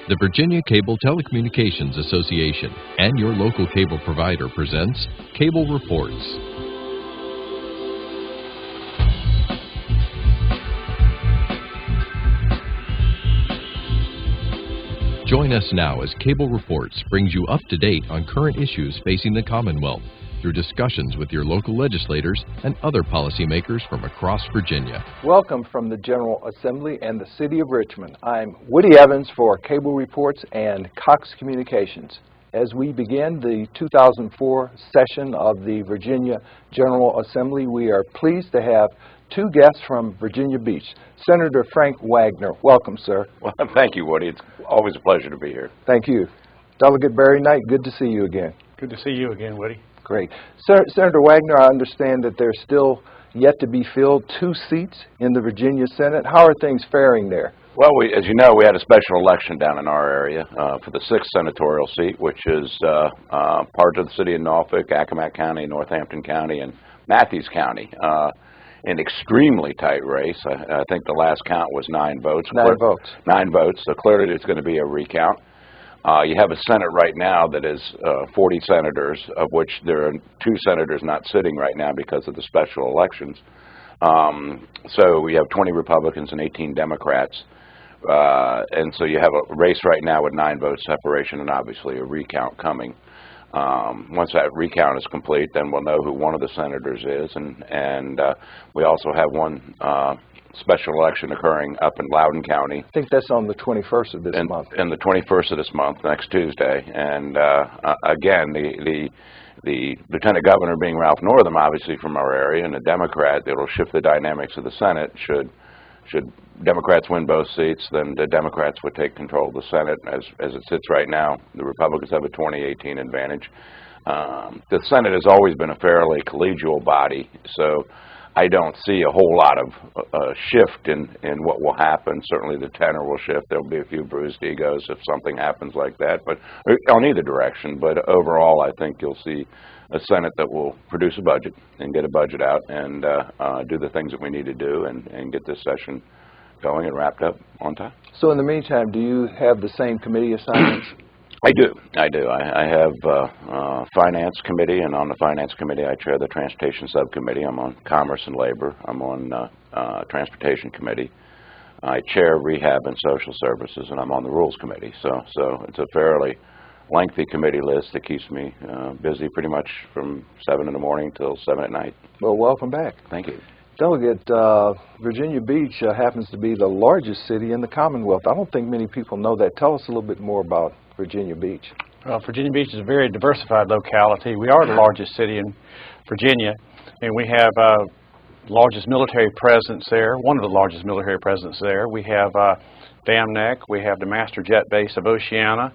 The Virginia Cable Telecommunications Association and your local cable provider presents Cable Reports. Join us now as Cable Reports brings you up to date on current issues facing the Commonwealth through discussions with your local legislators and other policymakers from across Virginia. Welcome from the General Assembly and the City of Richmond. I'm Woody Evans for Cable Reports and Cox Communications. As we begin the 2004 session of the Virginia General Assembly, we are pleased to have two guests from Virginia Beach. Senator Frank Wagner, welcome, sir. Well, thank you, Woody. It's always a pleasure to be here. Thank you. Delegate Barry Knight, good to see you again. Good to see you again, Woody. Great. Senator Wagner, I understand that there's still yet to be filled 2 seats in the Virginia Senate. How are things faring there? Well, as you know, we had a special election down in our area for the 6th senatorial seat, which is part of the city of Norfolk, Accomack County, Northampton County, and Matthews County. An extremely tight race. I think the last count was 9 votes. 9 votes. 9 votes. So clearly it's going to be a recount. You have a Senate right now that is 40 senators, of which there are 2 senators not sitting right now because of the special elections. So we have 20 Republicans and 18 Democrats. And so you have a race right now with 9 vote separation and obviously a recount coming. Once that recount is complete, then we'll know who one of the senators is. And we also have one special election occurring up in Loudoun County. I think that's on the 21st of this month. And the 21st of this month, next Tuesday. And again, the Lieutenant Governor being Ralph Northam, obviously from our area, and a Democrat, it'll shift the dynamics of the Senate. Should Democrats win both seats, then the Democrats would take control of the Senate. As it sits right now, the Republicans have a 2018 advantage. The Senate has always been a fairly collegial body, so I don't see a whole lot of shift in what will happen. Certainly the tenor will shift. There'll be a few bruised egos if something happens like that, but on either direction. But overall, I think you'll see a Senate that will produce a budget and get a budget out and do the things that we need to do and get this session going and wrapped up on time. So in the meantime, do you have the same committee assignments? I do. I have Finance Committee, and on the Finance Committee I chair the Transportation Subcommittee. I'm on Commerce and Labor. I'm on Transportation Committee. I chair Rehab and Social Services, and I'm on the Rules Committee. So it's a fairly lengthy committee list that keeps me busy pretty much from 7 in the morning till 7 at night. Well, welcome back. Thank you. Delegate, Virginia Beach happens to be the largest city in the Commonwealth. I don't think many people know that. Tell us a little bit more about Virginia Beach. Well, Virginia Beach is a very diversified locality. We are the largest city in Virginia, and we have largest military presence there, one of the largest military presence there. We have Dam Neck, we have the Master Jet Base of Oceana,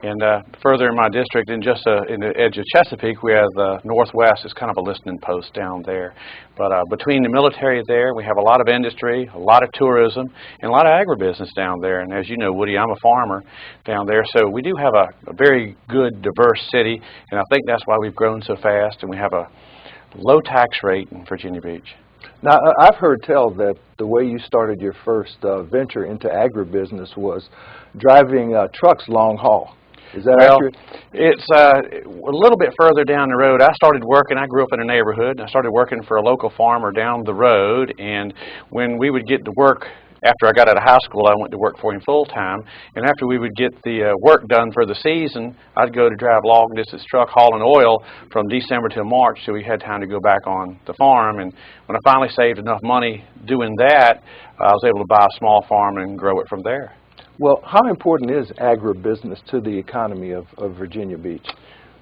and further in my district, in the edge of Chesapeake, we have the Northwest. It's kind of a listening post down there. But between the military there, we have a lot of industry, a lot of tourism, and a lot of agribusiness down there. And as you know, Woody, I'm a farmer down there, so we do have a very good, diverse city, and I think that's why we've grown so fast, and we have a low tax rate in Virginia Beach. Now, I've heard tell that the way you started your first venture into agribusiness was driving trucks long haul. Is that accurate? It's a little bit further down the road. I started working, I grew up in a neighborhood. I started working for a local farmer down the road, and when we would get to work, after I got out of high school, I went to work for him full-time, and after we would get the work done for the season, I'd go to drive long-distance truck hauling oil from December till March, so we had time to go back on the farm. And when I finally saved enough money doing that, I was able to buy a small farm and grow it from there. Well, how important is agribusiness to the economy of Virginia Beach?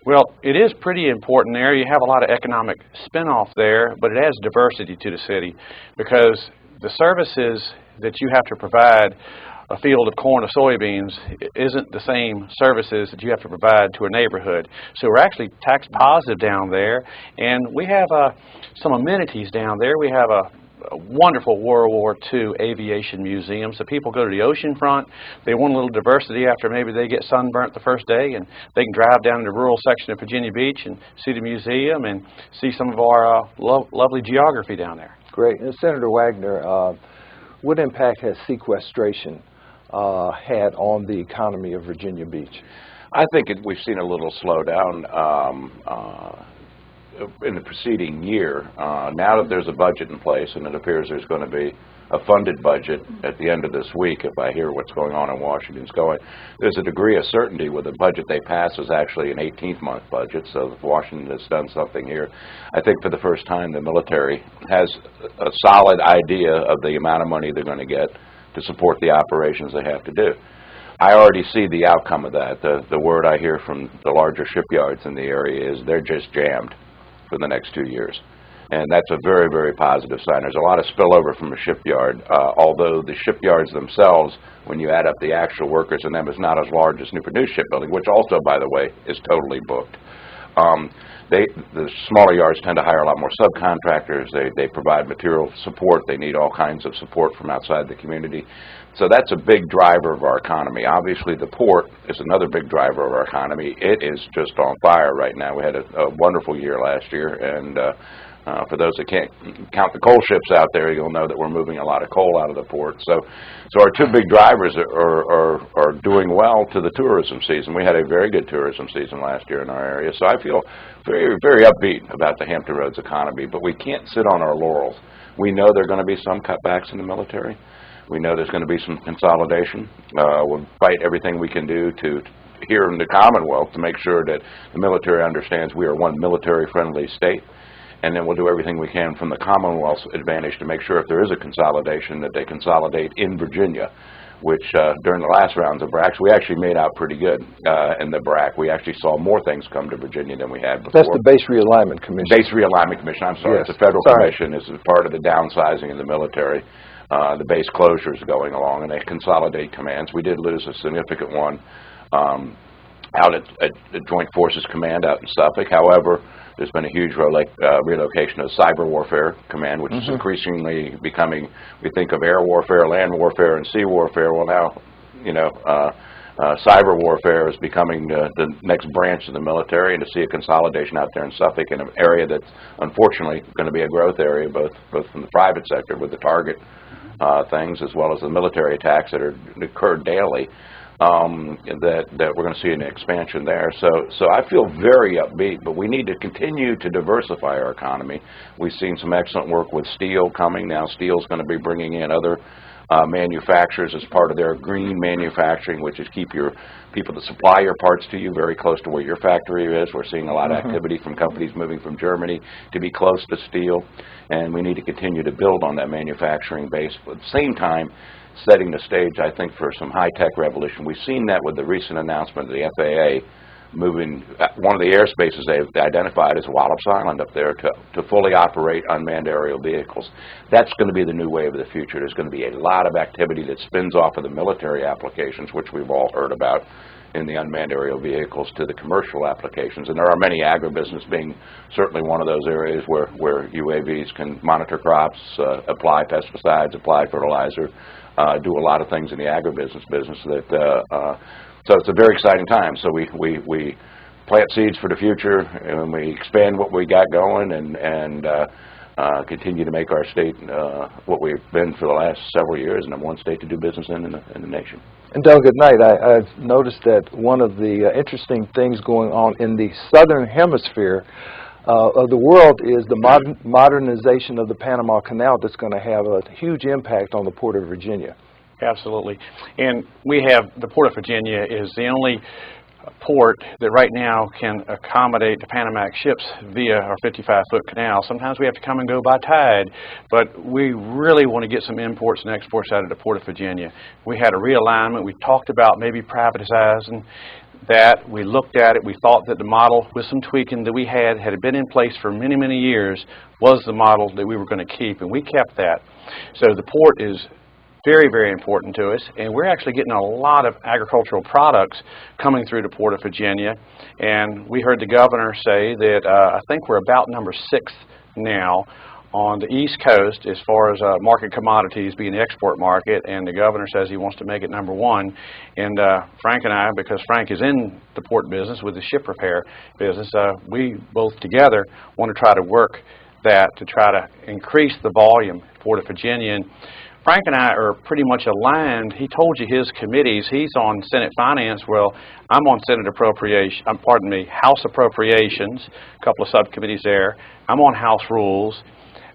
Well, it is pretty important there. You have a lot of economic spin-off there, but it adds diversity to the city because the services that you have to provide a field of corn or soybeans isn't the same services that you have to provide to a neighborhood. So we're actually tax positive down there, and we have some amenities down there. We have a wonderful World War II aviation museum. So people go to the ocean front, they want a little diversity after maybe they get sunburnt the first day, and they can drive down to the rural section of Virginia Beach and see the museum and see some of our lovely geography down there. Great. And Senator Wagner, what impact has sequestration had on the economy of Virginia Beach? I think we've seen a little slowdown in the preceding year. Now that there's a budget in place, and it appears there's going to be a funded budget at the end of this week, if I hear what's going on in Washington's going, there's a degree of certainty with the budget they pass is actually an 18th-month budget, so if Washington has done something here, I think for the first time the military has a solid idea of the amount of money they're going to get to support the operations they have to do. I already see the outcome of that. The word I hear from the larger shipyards in the area is they're just jammed for the next 2 years. And that's a very, very positive sign. There's a lot of spillover from the shipyard, although the shipyards themselves, when you add up the actual workers in them, is not as large as Newport News Shipbuilding, which also, by the way, is totally booked. The smaller yards tend to hire a lot more subcontractors. They provide material support. They need all kinds of support from outside the community. So that's a big driver of our economy. Obviously, the port is another big driver of our economy. It is just on fire right now. We had a wonderful year last year, and for those that can't count the coal ships out there, you'll know that we're moving a lot of coal out of the port. So our two big drivers are doing well to the tourism season. We had a very good tourism season last year in our area. So I feel very, very upbeat about the Hampton Roads economy, but we can't sit on our laurels. We know there are going to be some cutbacks in the military. We know there's going to be some consolidation. We'll fight everything we can do here in the Commonwealth to make sure that the military understands we are one military-friendly state. And then we'll do everything we can from the Commonwealth's advantage to make sure if there is a consolidation that they consolidate in Virginia, which during the last rounds of BRACs, we actually made out pretty good in the BRAC. We actually saw more things come to Virginia than we had before. That's the Base Realignment Commission. Base Realignment Commission, I'm sorry. Yes. It's a federal commission. It's a part of the downsizing of the military. The base closures going along, and they consolidate commands. We did lose a significant one out at Joint Forces Command out in Suffolk. However, there's been a huge relocation of Cyber Warfare Command, which is increasingly becoming, we think of air warfare, land warfare, and sea warfare. Well, now, cyber warfare is becoming the next branch of the military, and to see a consolidation out there in Suffolk in an area that's unfortunately going to be a growth area, both from the private sector with the target things as well as the military attacks that occur daily, that we're going to see an expansion there. So I feel very upbeat, but we need to continue to diversify our economy. We've seen some excellent work with steel coming. Now steel's going to be bringing in other manufacturers as part of their green manufacturing, which is keep your people that supply your parts to you very close to where your factory is. We're seeing a lot of activity from companies moving from Germany to be close to steel, and we need to continue to build on that manufacturing base, but at the same time setting the stage, I think, for some high-tech revolution. We've seen that with the recent announcement of the FAA moving one of the airspaces they've identified as Wallops Island up there to fully operate unmanned aerial vehicles. That's going to be the new wave of the future. There's going to be a lot of activity that spins off of the military applications, which we've all heard about in the unmanned aerial vehicles, to the commercial applications. And there are many agribusiness being certainly one of those areas where UAVs can monitor crops, apply pesticides, apply fertilizer, do a lot of things in the agribusiness business that so it's a very exciting time. So we plant seeds for the future, and we expand what we got going, and continue to make our state what we've been for the last several years, and #1 state to do business in the nation. And Doug, good night. I've noticed that one of the interesting things going on in the southern hemisphere of the world is the modernization of the Panama Canal that's going to have a huge impact on the Port of Virginia. Absolutely. And we have, the Port of Virginia is the only port that right now can accommodate the Panamax ships via our 55-foot canal. Sometimes we have to come and go by tide, but we really want to get some imports and exports out of the Port of Virginia. We had a realignment. We talked about maybe privatizing that, we looked at it, we thought that the model with some tweaking that we had been in place for many, many years, was the model that we were going to keep, and we kept that. So the port is very, very important to us, and we're actually getting a lot of agricultural products coming through the Port of Virginia. And we heard the governor say that I think we're about number 6 now on the East Coast as far as market commodities being the export market, and the governor says he wants to make it number 1. And Frank and I, because Frank is in the port business with the ship repair business, we both together want to try to work that to try to increase the volume at Port of Virginia. And Frank and I are pretty much aligned. He told you his committees. He's on Senate Finance. Well, I'm on Senate Appropriation, House Appropriations, a couple of subcommittees there. I'm on House Rules.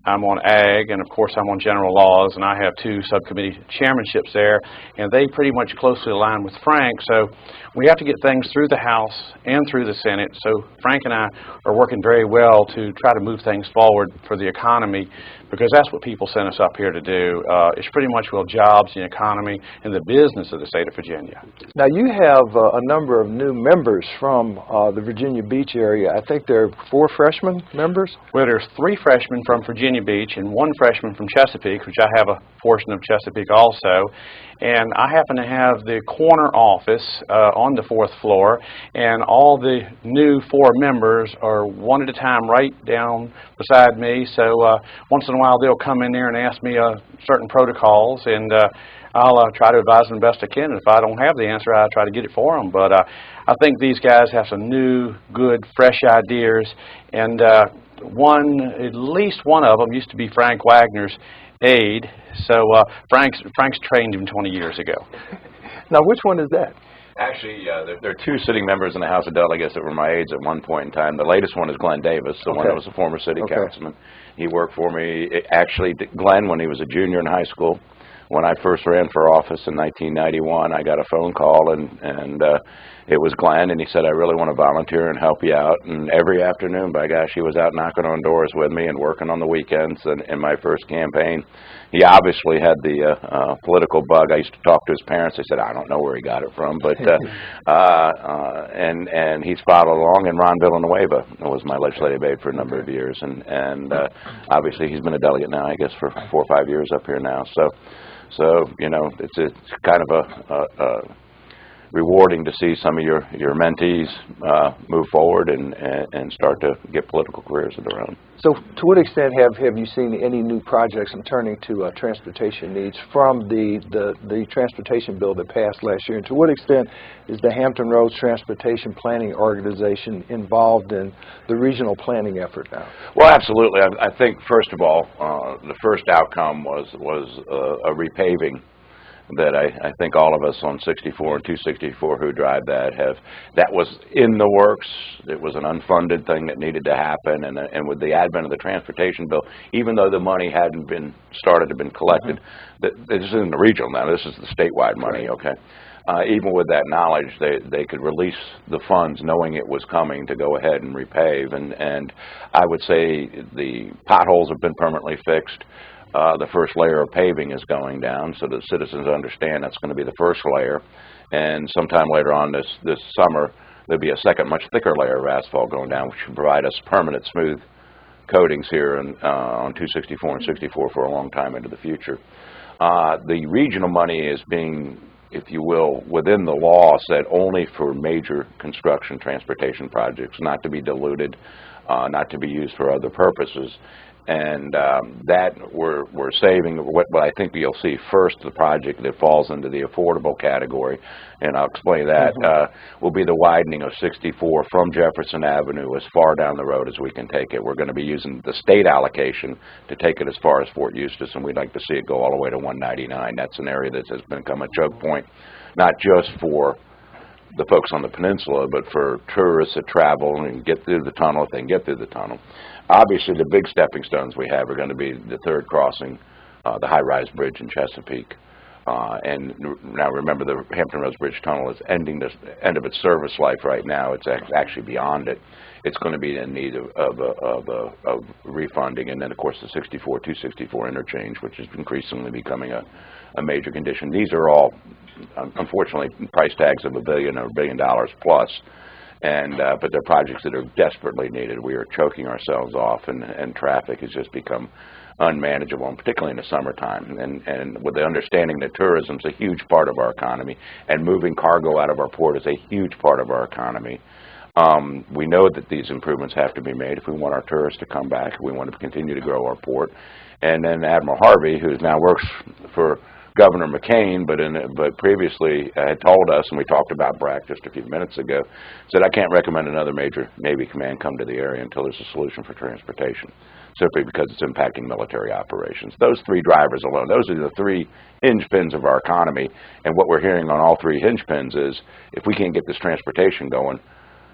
I'm on Ag, and of course I'm on General Laws, and I have 2 subcommittee chairmanships there, and they pretty much closely align with Frank. So we have to get things through the House and through the Senate. So Frank and I are working very well to try to move things forward for the economy, because that's what people sent us up here to do. It's pretty much, well, jobs, the economy, and the business of the state of Virginia. Now, you have a number of new members from the Virginia Beach area. I think there are 4 freshman members? Well, there's 3 freshmen from Virginia Beach and 1 freshman from Chesapeake, which I have a portion of Chesapeake also. And I happen to have the corner office on the 4th floor, and all the new 4 members are one at a time right down beside me. So once in a while they'll come in there and ask me certain protocols, and I'll try to advise them best I can. And if I don't have the answer, I'll try to get it for them. But I think these guys have some new, good, fresh ideas, and at least one of them used to be Frank Wagner's aide. So Frank's trained him 20 years ago. Now, which one is that? Actually, there are 2 sitting members in the House of Delegates that were my aides at one point in time. The latest one is Glenn Davis, the one that was a former city councilman. He worked for me, actually, Glenn, when he was a junior in high school. When I first ran for office in 1991, I got a phone call, and it was Glenn, and he said, I really want to volunteer and help you out. And every afternoon, by gosh, he was out knocking on doors with me and working on the weekends in my first campaign. He obviously had the political bug. I used to talk to his parents. They said, I don't know where he got it from, but and he's followed along. And Ron Villanueva was my legislative aide for a number of years, and obviously he's been a delegate now, I guess, for 4 or 5 years up here now. So you know, it's kind of a rewarding to see some of your mentees move forward and start to get political careers of their own. So to what extent have you seen any new projects in turning to transportation needs from the transportation bill that passed last year? And to what extent is the Hampton Roads Transportation Planning Organization involved in the regional planning effort now? Well, absolutely. I think, first of all, the first outcome was a repaving that I think all of us on 64 and 264 who drive that was in the works. It was an unfunded thing that needed to happen, and with the advent of the transportation bill, even though the money hadn't been collected, this isn't the regional now, this is the statewide money, okay? Even with that knowledge, they could release the funds knowing it was coming to go ahead and repave, and I would say the potholes have been permanently fixed. The first layer of paving is going down, so that citizens understand that's going to be the first layer. And sometime later on this summer, there'll be a second, much thicker layer of asphalt going down, which should provide us permanent smooth coatings here on 264 and 64 for a long time into the future. The regional money is being, if you will, within the law, said only for major construction transportation projects, not to be diluted, not to be used for other purposes. And that we're saving. What I think you'll see first, the project that falls into the affordable category, and I'll explain that, will be the widening of 64 from Jefferson Avenue as far down the road as we can take it. We're going to be using the state allocation to take it as far as Fort Eustis, and we'd like to see it go all the way to 199. That's an area that has become a choke point, not just for the folks on the peninsula, but for tourists that travel and get through the tunnel if they can get through the tunnel. Obviously, the big stepping stones we have are going to be the third crossing, the high-rise bridge in Chesapeake, And now remember, the Hampton Roads Bridge Tunnel is ending the end of its service life right now. It's actually beyond it. It's going to be in need of refunding. And then, of course, the 264 interchange, which is increasingly becoming a major condition. These are all, unfortunately, price tags of $1 billion or $1 billion plus. But they're projects that are desperately needed. We are choking ourselves off, and traffic has just become unmanageable, and particularly in the summertime. And with the understanding that tourism is a huge part of our economy, and moving cargo out of our port is a huge part of our economy, we know that these improvements have to be made if we want our tourists to come back, if we want to continue to grow our port. And then Admiral Harvey, who now works for Governor McCain, but previously had told us, and we talked about BRAC just a few minutes ago, said, I can't recommend another major Navy command come to the area until there's a solution for transportation, simply because it's impacting military operations. Those three drivers alone, those are the three hinge pins of our economy, and what we're hearing on all three hinge pins is, if we can't get this transportation going,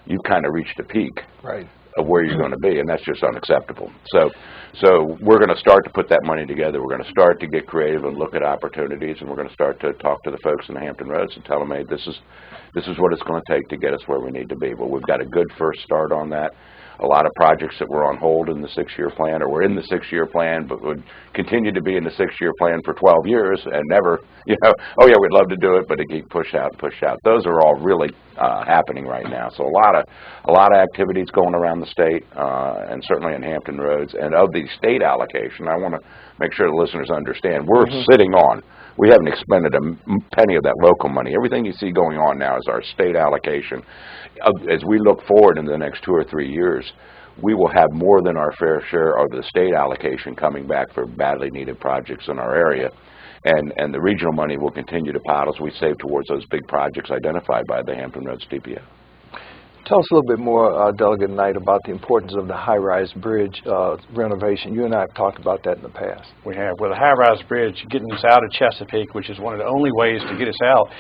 you've kind of reached a peak. Right. Of where you're going to be, and that's just unacceptable. So we're going to start to put that money together. We're going to start to get creative and look at opportunities, and we're going to start to talk to the folks in the Hampton Roads and tell them, hey, this is what it's going to take to get us where we need to be. But we've got a good first start on that. A lot of projects that were on hold in the 6-year plan, or were in the 6-year plan, but would continue to be in the 6-year plan for 12 years and never, oh yeah, we'd love to do it, but it keep pushed out, pushed out. Those are all really happening right now. So a lot of activities going around the state, and certainly in Hampton Roads. And of the state allocation, I want to make sure the listeners understand, we're sitting on. We haven't expended a penny of that local money. Everything you see going on now is our state allocation. As we look forward in the next 2 or 3 years, we will have more than our fair share of the state allocation coming back for badly needed projects in our area. And the regional money will continue to pile as we save towards those big projects identified by the Hampton Roads DPO. Tell us a little bit more, Delegate Knight, about the importance of the high-rise bridge renovation. You and I have talked about that in the past. We have. With a high-rise bridge, getting us out of Chesapeake, which is one of the only ways to get us out,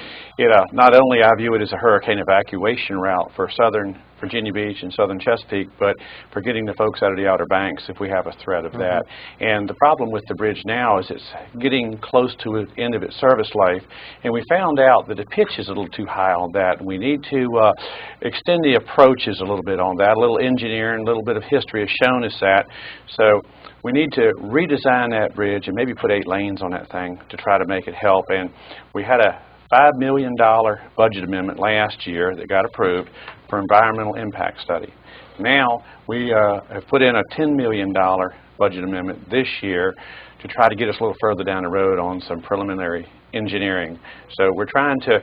not only I view it as a hurricane evacuation route for southern Virginia Beach and southern Chesapeake, but for getting the folks out of the Outer Banks if we have a threat of that. And the problem with the bridge now is it's getting close to the end of its service life, and we found out that the pitch is a little too high on that, and we need to extend the approaches a little bit on that. A little engineering, a little bit of history has shown us that. So we need to redesign that bridge and maybe put 8 lanes on that thing to try to make it help. And we had a $5 million budget amendment last year that got approved for environmental impact study. Now we have put in a $10 million budget amendment this year to try to get us a little further down the road on some preliminary engineering. So we're trying to,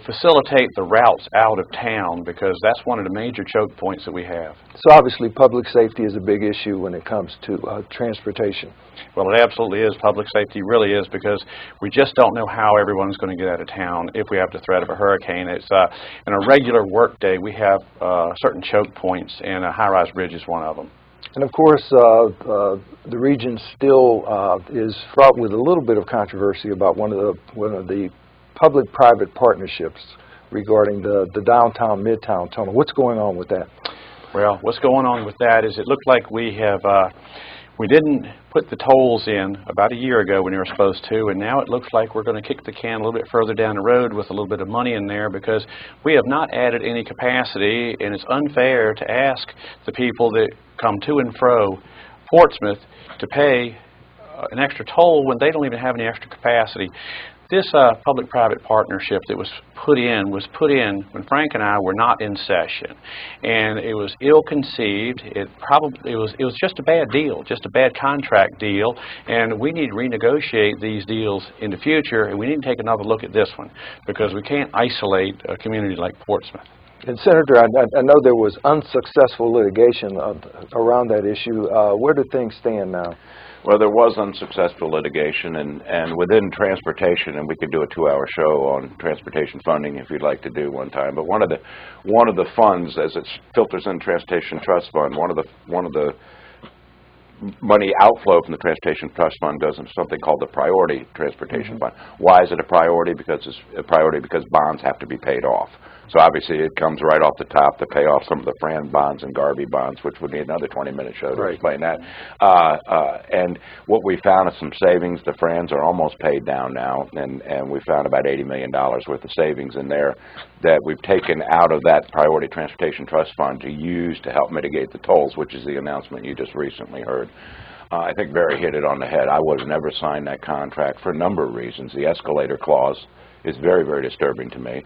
facilitate the routes out of town, because that's one of the major choke points that we have. So obviously public safety is a big issue when it comes to transportation. Well, it absolutely is. Public safety really is, because we just don't know how everyone's going to get out of town if we have the threat of a hurricane. It's in a regular work day, we have certain choke points, and a high-rise bridge is one of them. And of course, the region still is fraught with a little bit of controversy about one of the public-private partnerships regarding the downtown Midtown tunnel. What's going on with that? Well, what's going on with that is it looked like we didn't put the tolls in about a year ago when we were supposed to, and now it looks like we're going to kick the can a little bit further down the road with a little bit of money in there, because we have not added any capacity, and it's unfair to ask the people that come to and fro Portsmouth to pay an extra toll when they don't even have any extra capacity. This public-private partnership that was put in when Frank and I were not in session, and it was ill-conceived. It was just a bad deal, just a bad contract deal, and we need to renegotiate these deals in the future, and we need to take another look at this one, because we can't isolate a community like Portsmouth. And Senator, I know there was unsuccessful litigation around that issue. Where do things stand now? Well, there was unsuccessful litigation, and within transportation, and we could do a 2-hour show on transportation funding if you'd like to do one time. But one of the funds, as it filters in Transportation Trust Fund, one of the money outflow from the Transportation Trust Fund goes into something called the Priority Transportation Fund. Why is it a priority? Because it's a priority because bonds have to be paid off. So obviously it comes right off the top to pay off some of the Fran bonds and Garvey bonds, which would need another 20-minute show to explain that. And what we found is some savings. The Frans are almost paid down now, and we found about $80 million worth of savings in there that we've taken out of that Priority Transportation Trust Fund to use to help mitigate the tolls, which is the announcement you just recently heard. I think Barry hit it on the head. I would have never signed that contract for a number of reasons. The escalator clause is very, very disturbing to me.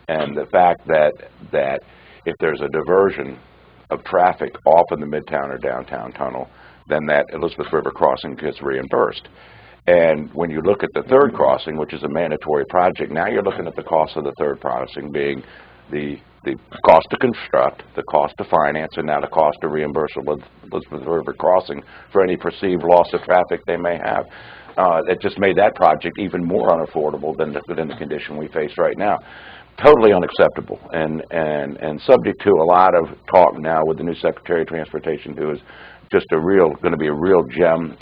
And the fact that if there's a diversion of traffic off in the Midtown or downtown tunnel, then that Elizabeth River crossing gets reimbursed. And when you look at the third crossing, which is a mandatory project, now you're looking at the cost of the third crossing being the cost to construct, the cost to finance, and now the cost to reimburse Elizabeth River crossing for any perceived loss of traffic they may have. It just made that project even more unaffordable than the condition we face right now. Totally unacceptable, and subject to a lot of talk now with the new Secretary of Transportation, who is just going to be a real gem.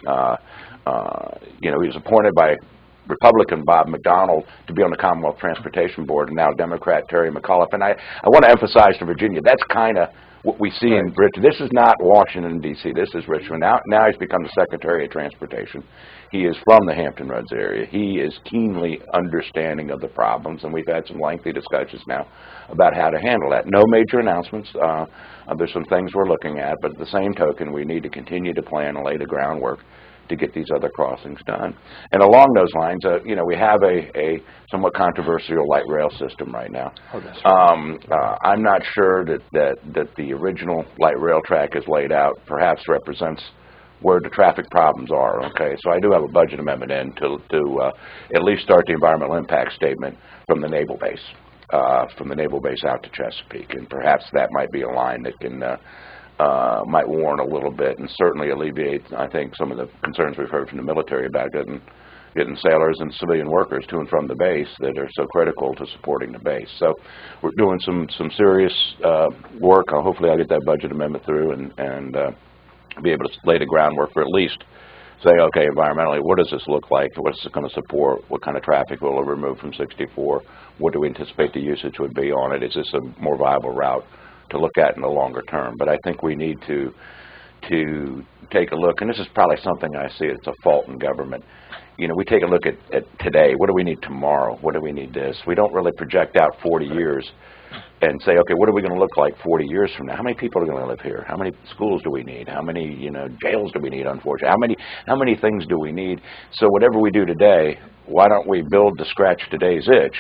You know, he was appointed by Republican Bob McDonnell to be on the Commonwealth Transportation Board, and now Democrat Terry McAuliffe. And I want to emphasize to Virginia, that's kind of what we see in Richmond. This is not Washington, D.C. This is Richmond. Now he's become the Secretary of Transportation. He is from the Hampton Roads area. He is keenly understanding of the problems, and we've had some lengthy discussions now about how to handle that. No major announcements. There's some things we're looking at, but at the same token, we need to continue to plan and lay the groundwork to get these other crossings done. And along those lines, you know, we have a somewhat controversial light rail system right now. Oh, that's right. I'm not sure that the original light rail track as laid out perhaps represents where the traffic problems are, okay? So I do have a budget amendment in to at least start the environmental impact statement from the naval base out to Chesapeake, and perhaps that might be a line that can might warrant a little bit and certainly alleviate, I think, some of the concerns we've heard from the military about getting sailors and civilian workers to and from the base that are so critical to supporting the base. So we're doing some serious work. Hopefully I'll get that budget amendment through and be able to lay the groundwork for at least say, okay, environmentally, what does this look like? What is it going to support? What kind of traffic will it remove from 64? What do we anticipate the usage would be on it? Is this a more viable route to look at in the longer term? But I think we need to take a look, and this is probably something I see it's a fault in government. You know, we take a look at today. What do we need tomorrow? What do we need this? We don't really project out 40 years and say, okay, what are we going to look like 40 years from now? How many people are going to live here? How many schools do we need? How many, you know, jails do we need, unfortunately? How many things do we need? So whatever we do today, why don't we build to scratch today's itch,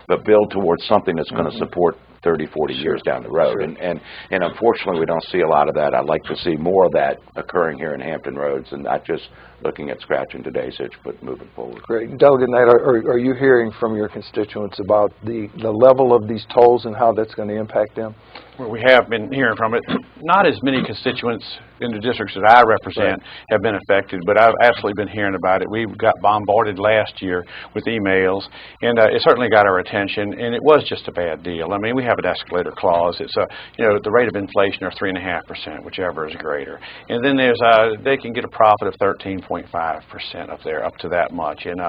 but build towards something that's going to support 30, 40 years down the road. And unfortunately, we don't see a lot of that. I'd like to see more of that occurring here in Hampton Roads and not just looking at scratching today's itch, but moving forward. Great. Delegate Knight, are you hearing from your constituents about the level of these tolls and how that's going to impact them? Well, we have been hearing from it. Not as many constituents in the districts that I represent have been affected, but I've absolutely been hearing about it. We got bombarded last year with emails, and it certainly got our attention, and it was just a bad deal. I mean, we have an escalator clause. It's you know, the rate of inflation are 3.5%, whichever is greater. And then there's they can get a profit of 13.5% up there, up to that much. And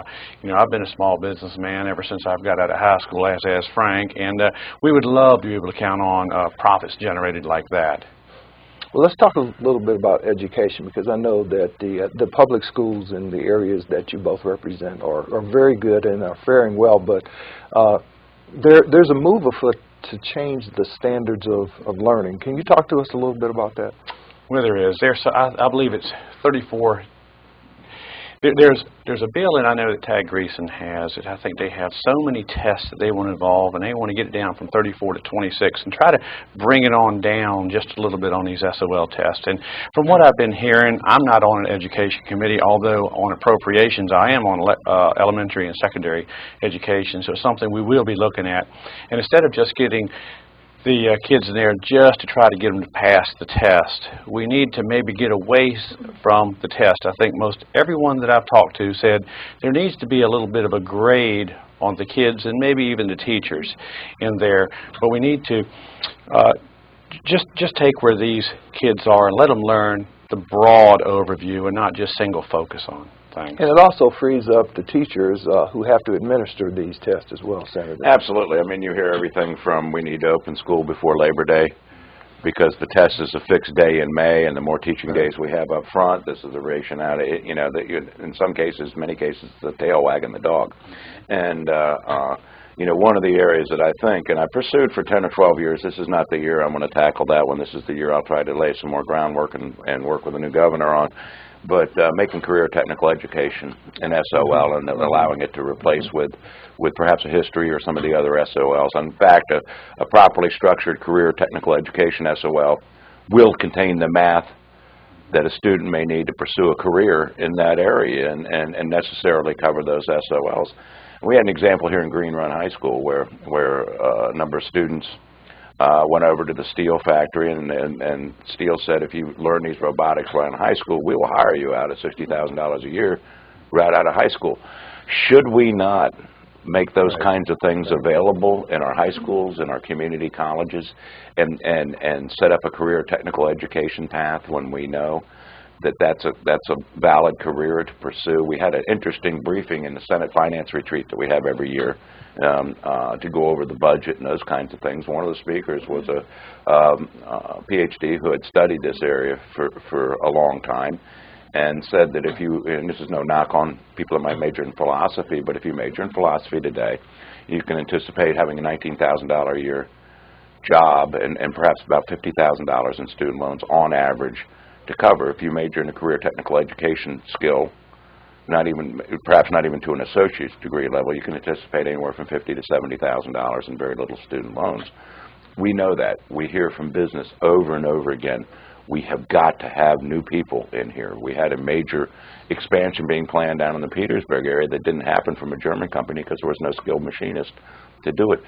you know, I've been a small businessman ever since I've got out of high school, as Frank, and we would love to be able to count on profits generated like that. Well, let's talk a little bit about education, because I know that the public schools in the areas that you both represent are very good and are faring well, but there's a move afoot to change the standards of learning. Can you talk to us a little bit about that? Well, there is. I believe it's 34. There's a bill, and I know that Tad Greason has it. I think they have so many tests that they want to involve, and they want to get it down from 34 to 26 and try to bring it on down just a little bit on these SOL tests. And from what I've been hearing, I'm not on an education committee, although on appropriations I am on elementary and secondary education, so it's something we will be looking at. And instead of just getting the kids in there just to try to get them to pass the test, we need to maybe get away from the test. I think most everyone that I've talked to said there needs to be a little bit of a grade on the kids and maybe even the teachers in there, but we need to just take where these kids are and let them learn the broad overview and not just single focus on things. And it also frees up the teachers who have to administer these tests as well, Senator. Absolutely. I mean, you hear everything from we need to open school before Labor Day because the test is a fixed day in May, and the more teaching days we have up front, this is a ration out of it. You know, that in some cases, many cases, the tail wagging the dog. And you know, one of the areas that I think, and I pursued for 10 or 12 years, this is not the year I'm going to tackle that one. This is the year I'll try to lay some more groundwork and work with the new governor on. But making career technical education an SOL and allowing it to replace with perhaps a history or some of the other SOLs. In fact, a properly structured career technical education SOL will contain the math that a student may need to pursue a career in that area and necessarily cover those SOLs. We had an example here in Green Run High School where a number of students went over to the steel factory, and steel said, if you learn these robotics while in high school, we will hire you out at $60,000 a year right out of high school. Should we not make those kinds of things available in our high schools, in our community colleges, and set up a career technical education path when we know that that's a valid career to pursue? We had an interesting briefing in the Senate Finance Retreat that we have every year to go over the budget and those kinds of things. One of the speakers was a PhD who had studied this area for a long time, and said that if you, and this is no knock on people that might major in philosophy, but if you major in philosophy today, you can anticipate having a $19,000 a year job and perhaps about $50,000 in student loans on average to cover. If you major in a career technical education skill, perhaps not even to an associate's degree level, you can anticipate anywhere from $50,000 to $70,000 in very little student loans. We know that. We hear from business over and over again. We have got to have new people in here. We had a major expansion being planned down in the Petersburg area that didn't happen from a German company because there was no skilled machinist to do it.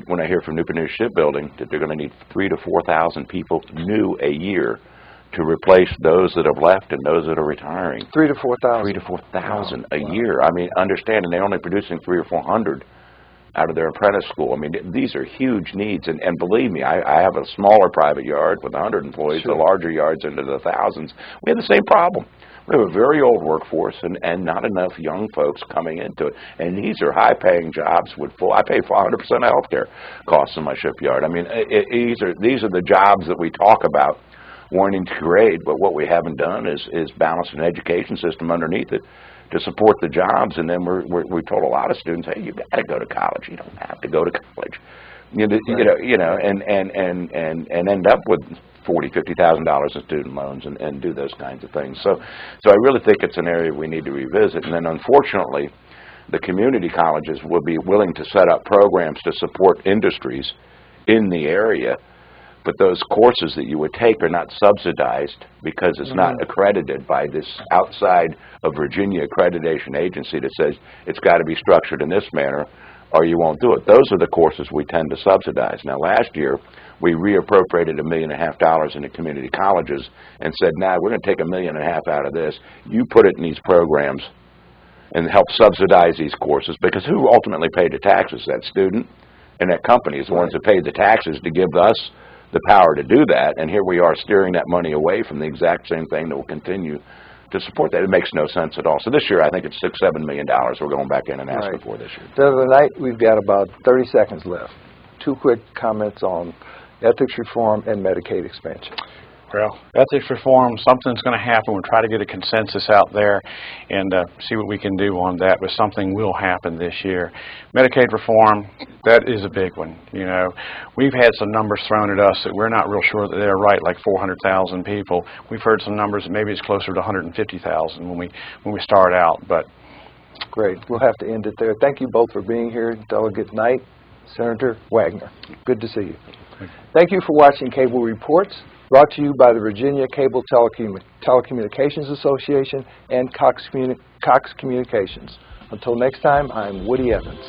When I hear from Newport News Shipbuilding that they're going to need 3,000 to 4,000 people new a year to replace those that have left and those that are retiring. 3,000 to 4,000. 3,000 to 4,000 a year. I mean, understanding they're only producing 300 or 400 out of their apprentice school. I mean, these are huge needs, and believe me, I have a smaller private yard with 100 employees. Sure. The larger yards into the thousands. We have the same problem. We have a very old workforce and not enough young folks coming into it. And these are high-paying jobs with full. I pay 100% of health care costs in my shipyard. I mean, these are the jobs that we talk about wanting to create, but what we haven't done is balance an education system underneath it to support the jobs. And then we told a lot of students, hey, you got to go to college. You don't have to go to college. You know, and end up with $40,000, $50,000 in student loans and do those kinds of things. So I really think it's an area we need to revisit. And then unfortunately, the community colleges will be willing to set up programs to support industries in the area, but those courses that you would take are not subsidized because it's not accredited by this outside of Virginia accreditation agency that says it's got to be structured in this manner or you won't do it. Those are the courses we tend to subsidize. Now, last year, we reappropriated $1.5 million into community colleges and said, now we're going to take $1.5 million out of this. You put it in these programs and help subsidize these courses, because who ultimately paid the taxes? That student and that company is the ones that paid the taxes to give us the power to do that, and here we are steering that money away from the exact same thing that will continue to support that. It makes no sense at all. So this year, I think it's $6, $7 million we're going back in and asking for this year. The other night, we've got about 30 seconds left. Two quick comments on ethics reform and Medicaid expansion. Well, ethics reform, something's going to happen. We'll try to get a consensus out there and see what we can do on that, but something will happen this year. Medicaid reform, that is a big one. You know, we've had some numbers thrown at us that we're not real sure that they're right, like 400,000 people. We've heard some numbers that maybe it's closer to 150,000 when we start out. But great. We'll have to end it there. Thank you both for being here. Delegate Knight, Senator Wagner. Good to see you. Thank you for watching Cable Reports, brought to you by the Virginia Cable Telecommunications Association and Cox Communications. Until next time, I'm Woody Evans.